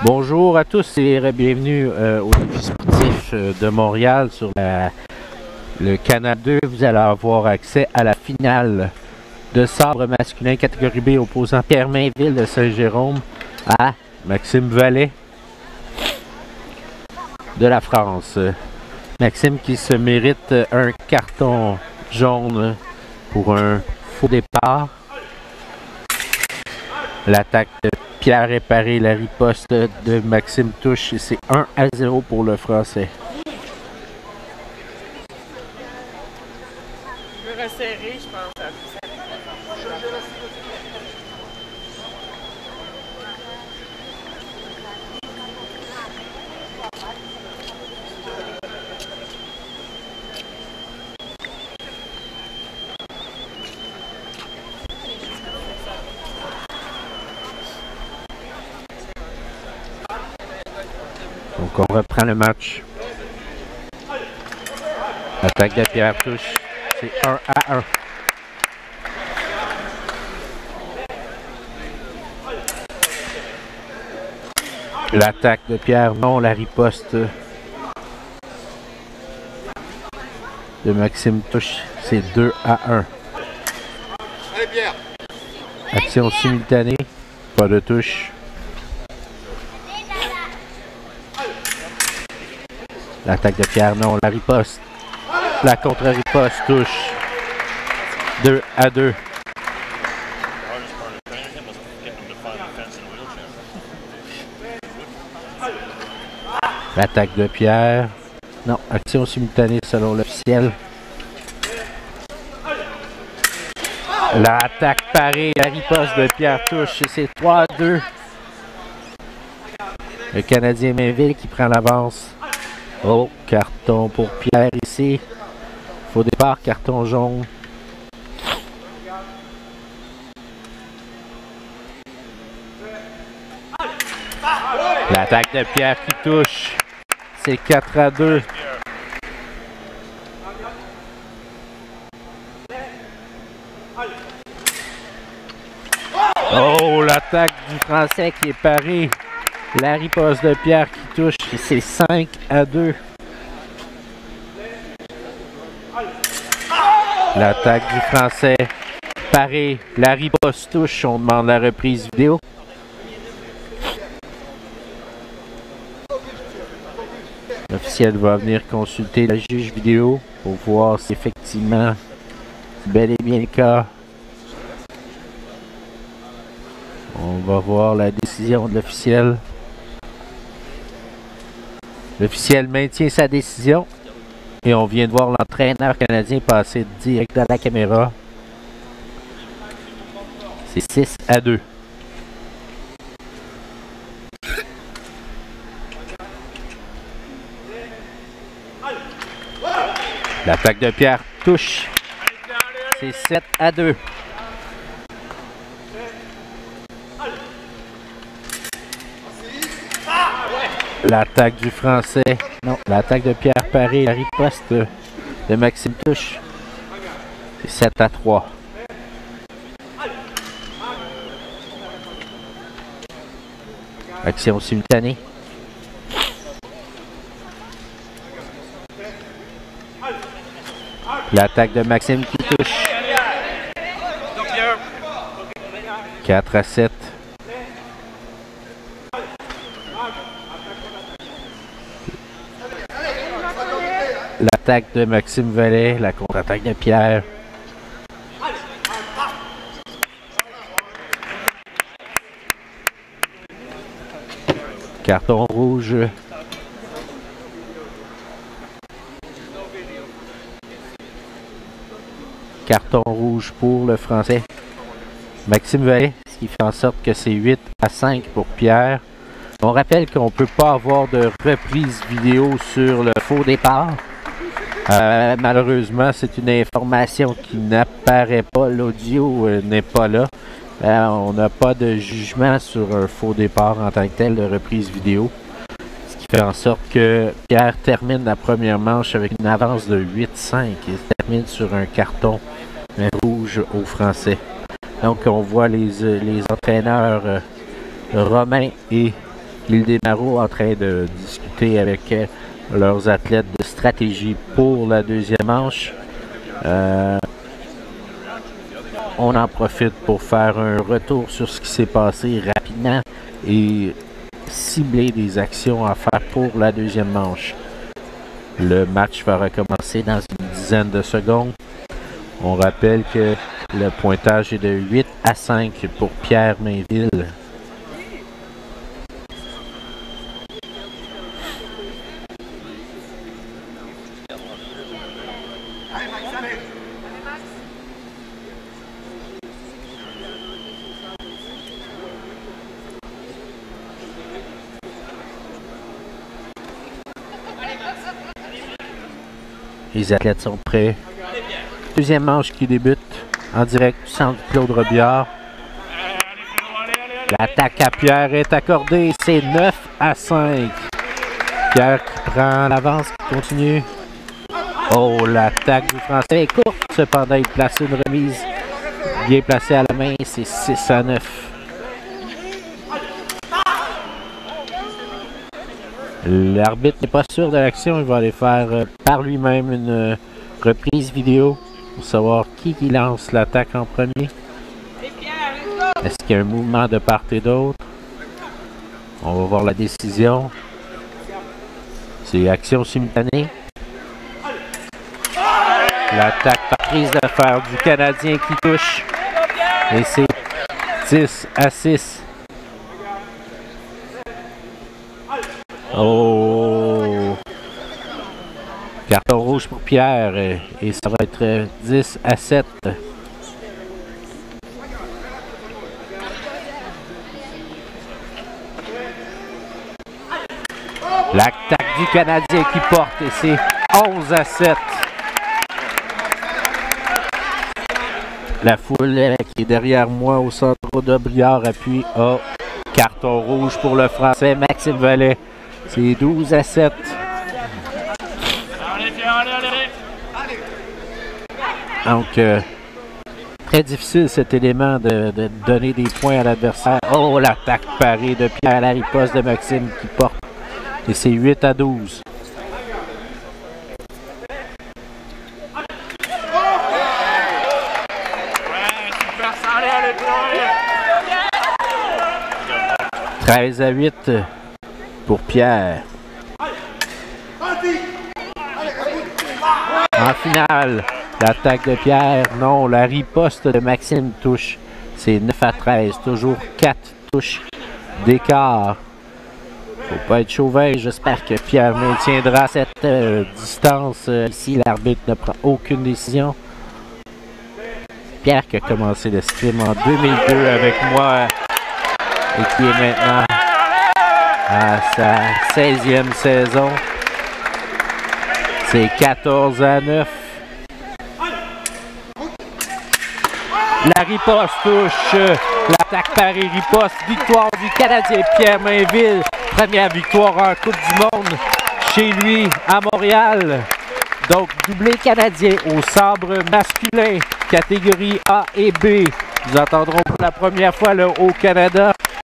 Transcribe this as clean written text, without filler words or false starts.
Bonjour à tous et bienvenue au défi sportif de Montréal sur le Canal 2. Vous allez avoir accès à la finale de sabre masculin catégorie B opposant Pierre Mainville de Saint-Jérôme à Maxime Vallée de la France. Maxime qui se mérite un carton jaune pour un faux départ. L'attaque de Pierre est parée, la riposte de Maxime touche et c'est 1-0 pour le Français. Je vais resserrer, je pense. Donc on reprend le match. L'attaque de Pierre touche. C'est 1-1. L'attaque de Pierre, non, la riposte de Maxime touche. C'est 2-1. Allez Pierre! Action simultanée. Pas de touche. L'attaque de Pierre, non, la riposte. La contre-riposte touche. 2-2. L'attaque de Pierre. Non, action simultanée selon l'officiel. L'attaque parée, la riposte de Pierre touche et c'est 3-2. Le Canadien Mainville qui prend l'avance. Oh, carton pour Pierre ici. Faux départ, carton jaune. L'attaque de Pierre qui touche. C'est 4-2. Oh, l'attaque du Français qui est paré. La riposte de Pierre qui touche, c'est 5-2. L'attaque du Français paré. La riposte touche. On demande la reprise vidéo. L'officiel va venir consulter le juge vidéo pour voir si effectivement c'est bel et bien le cas. On va voir la décision de l'officiel. L'officiel maintient sa décision. Et on vient de voir l'entraîneur canadien passer direct à la caméra. C'est 6-2. L'attaque de Pierre touche. C'est 7-2. L'attaque du Français. Non, l'attaque de Pierre paré. La riposte de Maxime touche. C'est 7-3. Action simultanée. L'attaque de Maxime qui touche. 4-7. L'attaque de Maxime Vallée, la contre-attaque de Pierre. Carton rouge. Carton rouge pour le Français. Maxime Vallée, ce qui fait en sorte que c'est 8-5 pour Pierre. On rappelle qu'on ne peut pas avoir de reprise vidéo sur le faux départ. Malheureusement, c'est une information qui n'apparaît pas. L'audio n'est pas là. On n'a pas de jugement sur un faux départ en tant que tel de reprise vidéo. Ce qui fait en sorte que Pierre termine la première manche avec une avance de 8-5. Il termine sur un carton rouge aux Français. Donc on voit les entraîneurs Romain et L'île des Marauds en train de discuter avec leurs athlètes de stratégie pour la deuxième manche. On en profite pour faire un retour sur ce qui s'est passé rapidement et cibler des actions à faire pour la deuxième manche. Le match va recommencer dans une dizaine de secondes. On rappelle que le pointage est de 8-5 pour Pierre Mainville. Les athlètes sont prêts. Deuxième manche qui débute en direct du centre Claude Robillard. L'attaque à Pierre est accordée. C'est 9-5. Pierre qui prend l'avance, qui continue. Oh, l'attaque du Français est courte. Cependant, il place une remise bien placée à la main. C'est 6-9. L'arbitre n'est pas sûr de l'action. Il va aller faire par lui-même une reprise vidéo pour savoir qui lance l'attaque en premier. Est-ce qu'il y a un mouvement de part et d'autre? On va voir la décision. C'est action simultanée. L'attaque par prise d'affaire du Canadien qui touche. Et c'est 10-6. Oh! Carton rouge pour Pierre et ça va être 10-7. L'attaque du Canadien qui porte et c'est 11-7. La foule qui est derrière moi au centre de Briard appuie. Oh, carton rouge pour le Français Maxime Vallet. C'est 12-7. Donc, très difficile cet élément de donner des points à l'adversaire. Oh, l'attaque parée de Pierre à la riposte de Maxime qui porte. Et c'est 8-12. « 13-8 pour Pierre. En finale, l'attaque de Pierre, non, la riposte de Maxime touche. C'est 9-13, toujours 4 touches d'écart. Faut pas être chauvin, j'espère que Pierre maintiendra cette distance. Ici, l'arbitre ne prend aucune décision. Pierre qui a commencé l'escrime en 2002 avec moi et qui est maintenant à sa 16e saison. C'est 14-9. La riposte touche. L'attaque parée riposte. Victoire du Canadien Pierre Mainville. Première victoire en Coupe du Monde chez lui à Montréal. Donc, doublé canadien au sabre masculin, catégorie A et B. Nous entendrons pour la première fois le Haut-Canada.